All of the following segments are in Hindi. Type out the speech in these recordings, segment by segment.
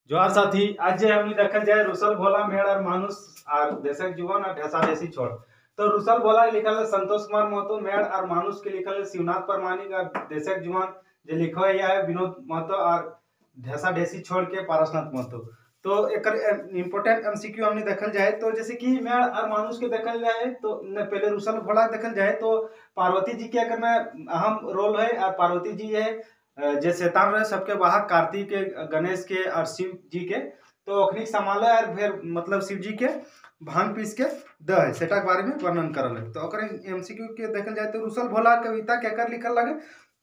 जोहार साथी। आज जे हमनी देखल जाए रुसल भोला मेड़ और मानुस और देशक जुबान और ढेसा देसी छोड़। तो रुसल भोला लिखल है संतोष कुमार महतो, मेड़ और मानुस के लिखल है शिवनाथ परमानिक और देशक जुबान जे लिखो है यह है विनोद महतो और ढेसा ढेसी छोड़ के पारसनाथ महतो। तो एक इम्पोर्टेंट एमसीक्यू हमने देखल जाए तो जैसे कि मेड़ और मानुस के देखल जाए तो पहले रुसल भोला देखल जाए तो पार्वती जी के अगर में अहम रोल है और पार्वती जी है जे शैतान रहे सबके वाहक कार्तिक के, गणेश के और शिव जी के। तो अखनी संभाले और फिर मतलब शिव जी के भांग पीस के द है सेटा के बारे में वर्णन करल है। तो ओकर एमसीक्यू के देखल जाए तो रुसल भोला कविता केकर लिखल लगे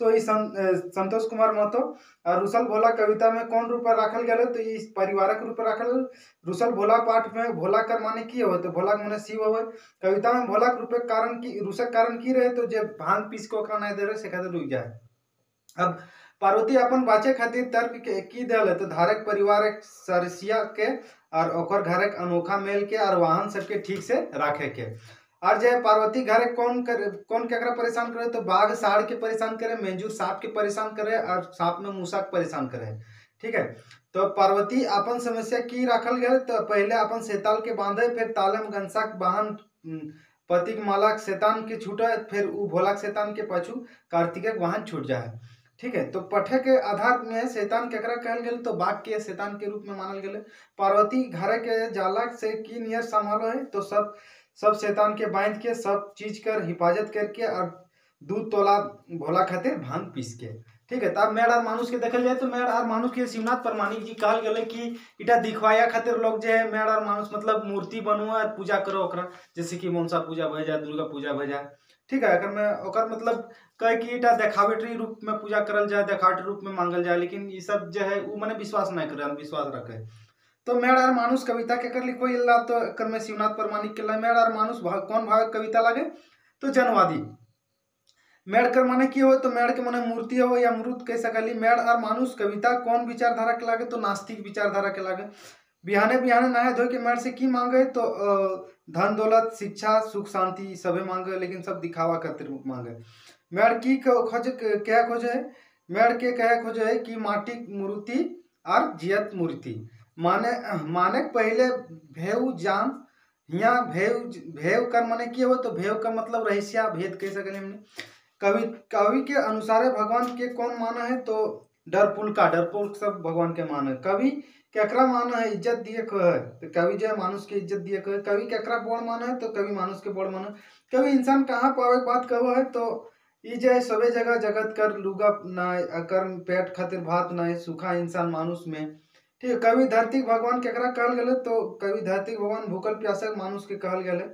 तो ई संतोष कुमार महतो। और रुसल भोला कविता में कौन रूप में राखल गए तो ई परिवारक रूप में राखल। रुसल भोला पाठ में भोला कर माने की हो तो भोला के माने शिव हो। कविता में भोला के रूप कारण की रुसक कारण की रहे तो जे भांग पीस के ओकरा नहीं दे रहे से खातिर रुक जाए। अब पार्वती अपन बाचे खातिर तर्क के की दल है तो धारक परिवार एक सरसिया के और ओकर घर एक अनोखा मेल के और वाहन सबके ठीक से राखे के। और जे पार्वती घर कौन केकरा परेशान करे तो बाघ साढ़ के परेशान करे, मेंजूर सांप के परेशान करे और सांप में मूसा के परेशान करे। ठीक है। तो पार्वती अपन समस्या की राखल गए तो पहले अपन सेताल के बांधे, फिर ताले में गंसा के वाहन पति के माला शैतान के छूटे, फिर उ भोला शैतान के पाछू कार्तिक के वाहन छूट जाए। ठीक है। तो पठे के आधार में शैतान केकरा कहल गेल तो बाघ के शैतान के रूप में मानल गेल। पार्वती घर के जाला से की नियर संभालो है तो सब शैतान के बांध के सब चीज कर हिफाजत करके और दूध तोला भोला खातिर भांग पीस के। ठीक है। तब मेड़ और मानुष के देखल जाए तो मेड़ और मानुष के शिवनाथ परमानिक जी कहल गए कि इटा दिखवाया खातिर लोग जो है मेड़ और मानुष मतलब मूर्ति बनवा और पूजा करो ओकरा, जैसे कि मनसा पूजा भय जाए, दुर्गा पूजा भय जाए। ठीक है। अगर मैं ओकर मतलब कहे कि इटा देखावटी रूप में पूजा करल जाए, देखावटी रूप में मांगल जाए, लेकिन ये सब जो है वो मने विश्वास नहीं करे, अंधविश्वास रखे। तो मेड़ और मानुष कविता केकर लिखो इल्ला तो एकर में शिवनाथ परमानिक के मेड़ और मानुष कौन भाव कविता लगे तो जनवादी। मेड़ कर माने की हो तो मेड़ के माने मूर्ति हो या मूर्त कह सकली। मेड़ और मानुष कविता कौन विचारधारा के लागे तो नास्तिक विचारधारा के लागे। बिहाने बिहाने नहा धो के मेड़ से की मांगे तो धन दौलत शिक्षा सुख शांति सभी मांगे, लेकिन सब दिखावा करते रूप मांगे। मेड़ की खोज क्या खोजे है, मेड़ के कहे खोजे है कि माटी मूर्ति और जियत मूर्ति माने माने पहले भेव जान यहाँ भेव कर माने की हो तो भेव का मतलब रहस्या भेद कह सकते हमने। कवि के अनुसार भगवान के कौन माना है तो डरपुल सब भगवान के माना है। कवि केकरा माना है इज्जत दिए को है तो कवि जो है मानुष के इज्जत दिए को है। कवि केकरा बोड़ माना है तो कवि मानुष के बोड़ माना है। कवि इंसान कहाँ पावे बात कहो है तो ई जो है सबे जगह जगत कर लुगा नाय अकर पेट खातिर भात नाय सूखा इंसान मानुष में। ठीक है। कवि धरती भगवान केकरा कहल गए तो कवि धरती भगवान भूखल प्यासक मानुष के कहल गए।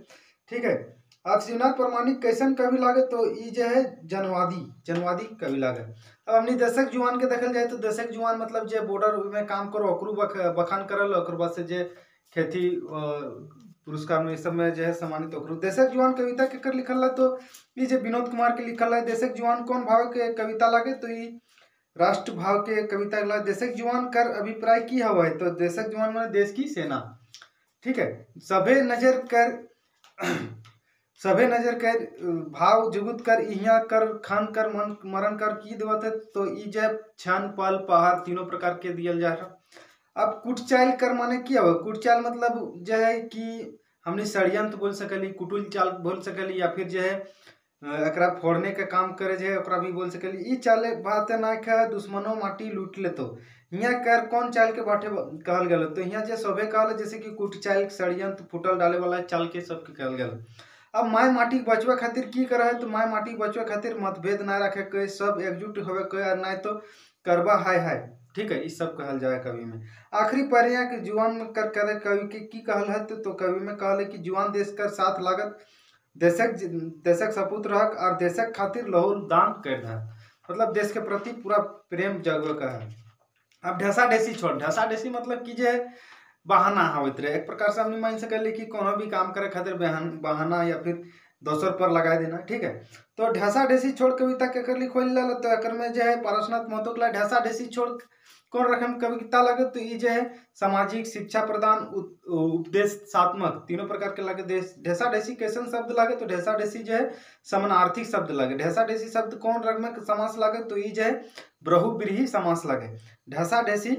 ठीक है। अब शिवनाथ परमानिक कैसन कवि लागे तो ई जो है जनवादी कवि लागे। अब हमने दशक जुआन के देखल जाए तो दशक जुआन मतलब जे बॉर्डर में काम करो ओकरू बखान करल, ओकर बाद से जे खेती पुरस्कार में इस सब में जो है सम्मानित ओकरू। दशक जुआन कविता केकर लिखल है तो ई जे विनोद कुमार के लिखल है। दशक जुआन कौन भाव के कविता लागे तो ई राष्ट्र भाव के कविता लागे। दशक जुआन कर अभिप्राय की हवा है तो दशक जुआन माने देश की सेना। ठीक है। सभे नजर कर भाव जुगुत कर इहाँ कर खान कर मन मरण कर की देवत है तो ई जब क्षण पल पहाड़ तीनों प्रकार के दियल जा रहा। अब कुटचाल कर माने की हो, कुटचाल मतलब जो है कि हमने षड्यंत्र बोल सकली, कुटुल चाल बोल सकली, या फिर जो है एकरा फोड़ने के काम करे जे ओकरा भी बोल सकली। ई चाले बात ना खा दुश्मनों माटी लूट ले तो यहाँ कर कौन चाल के बाटे कहल गल तो यहाँ जो सभे कहल जैसे कि कुटचाल षड्यंत्र फुटल डाले वाला चाल के सबके कहल गल। अब माय माटी बचवा खातिर की करे है तो माय माटी बचवा खातिर मतभेद ना रखे के, सब एकजुट होवे के, और ना तो करबा हाय हाय। ठीक है। इस सब कहल जाए कवि में। आखिरी परिया के जुआन में कर करे कवि के की कहल है तो कवि में कहल है कि जुआन देश कर साथ लागत देशक सपूत रहक और देशक खातिर लहू दान कर है, मतलब देश के प्रति पूरा प्रेम जगह का है। अब ढेसा ढेसी छोड़, ढेसा ढेसी मतलब कि जे बहाना होते रहे, एक प्रकार से हमने मान सकले कि कोनो भी काम करे खातिर बहाना या फिर दोसर पर लगा देना। ठीक है। तो ढेसा ढेसी छोड़ कविता केकर लिखल तो एकर में जो है पारसनाथ महतो के ढेसा ढेसी छोड़ कौन रकम कविता लगे तो ये जो है सामाजिक शिक्षा प्रदान उपदेशात्मक तीनों प्रकार के लगे। ढेसा ढेसी कैसन शब्द लगे तो ढेसा ढेसी जो है समानार्थी शब्द लगे। ढेसा ढेसी शब्द कौन रंग में समास लगे तो ये जो है बहुब्रीहि समास लगे। ढेसा ढेसी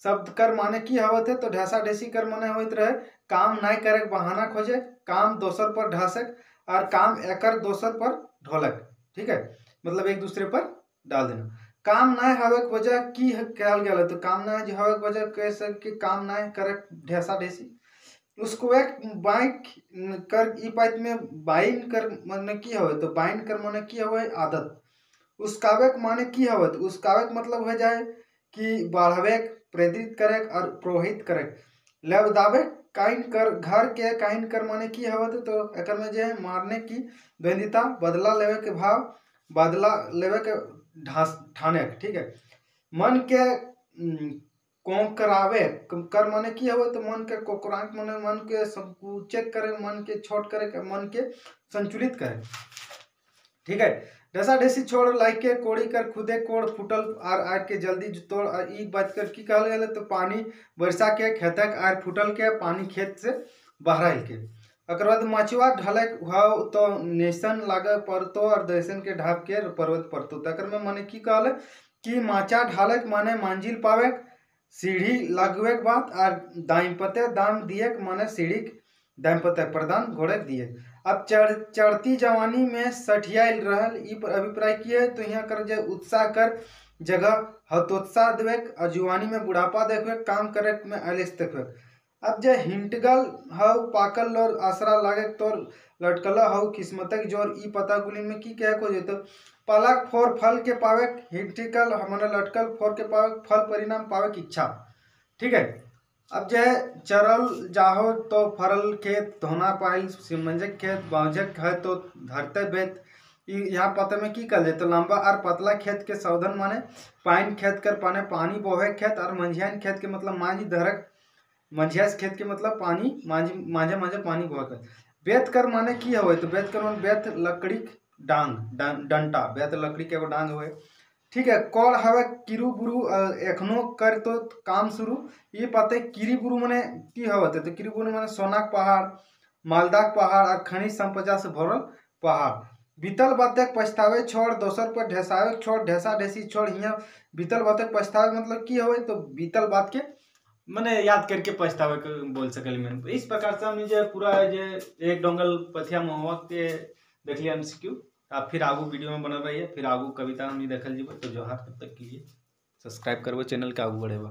शब्द कर माने की हवत है तो ढेसा ढेसी कर माने होइत रहे काम नाय करे बहाना खोजे, काम दोसर पर ढासक और काम एकर दोसर पर ढोलक। ठीक है, मतलब एक दूसरे पर डाल देना। काम नाय हवे के वजह की कहल गया तो काम नाय जो हवे के वजह कह सके काम नाय करे ढेसा ढेसी। उसको एक बाइक कर ई पाइत में बाइन कर माने की हवे तो बाइन कर माने की हवे आदत। उसकावे माने की हवे तो उसकावे मतलब हो जाए कि बढ़ावे, प्रेरित करे और प्रोहित करे। लबदावे काइन कर घर के काइन कर माने की हवे तो एकर में जो है मारने की द्वंदिता, बदला लेवे के भाव, बदला लेवे के ठाने। ठीक है, मन के कोकरावे कर माने की हवे तो मन के कोकरांक माने मन के संकुचित करे, मन के छोट करे, मन के संतुलित करे। ठीक है, ढेसा ढेसी छोड़ लाइके कोड़ी कर खुदे कोड़ फुटल आर के जल्दी तोड़ ई बात कर की कहल गया तो पानी वर्षा के खेतक आर फुटल के पानी खेत से बहराइल के। अकर बाद मचुआ ढलक हो तो नेशन लागे परतो और देशन के ढाप के पर्वत परतो। तकर में माने की कहल कि माचा ढालक माने मंजिल पावे, सीढ़ी लगवे के बाद और दाइपते दाम दिए माने सीढ़ी दाइपते प्रदान घोड़े दिए। अब चढ़ती जवानी में सठियाल रहल ई अभिप्राय किए तो यहाँ कर जे उत्साह कर जगह हतोत्साह देवे और जुवानी में बुढ़ापा देखवे, काम करे में आलस देखवे। अब जे हिंटगल हव पाकल और आसरा लागे तो लटकल हव किस्मतक जोर ई पता गुलिन में की कहे को जेतो पलक फोर फल के पावे, हिंटिकल हमने लटकल फोर के पावे फल परिणाम पावे की इच्छा। ठीक है, अब जो है चरल जाहो तो फरल खेत धोना पाइल सिमंजक खेत बाउजक है तो धरते बेत। यहाँ पता में की कर तो लंबा और पतला खेत के सौधन माने पाइन खेत कर पाने पानी बोहे खेत और मंझियान खेत के मतलब मांझी धरक मंझियास खेत के मतलब पानी मांझे मांझे पानी बोहे कर। बेत कर माने की हो तो बेत कर माने बेत लकड़ी डांग डंटा, बेत लकड़ी के एगो डांग हुए। ठीक है, कौड़ हवे किरु बुरु एखनो कर तो काम शुरू ये पते किरी बुरु माने की हवत तो किरी बुरु माने सोनाक पहाड़, मालदाक पहाड़ और खनिज संपदा से भरल पहाड़। बीतल बातें पछतावे छोड़ दोसर पर ढेसावे छोड़, ढेसा ढेसी छोड़। यहाँ बीतल बातें पछतावे मतलब की हवे तो बीतल बात के मैंने याद करके पछतावे के बोल सकल मैंने। इस प्रकार से हमने जो पूरा जो एक डोंगल पथिया महुआ के देख लिया एमसीक्यू। आप फिर आगू वीडियो में बनल रहिए, फिर आगू कविता हमने देखल जीव। तो जोहार, तब तक के लिए सब्सक्राइब करबो चैनल के आगू बढ़ेबा।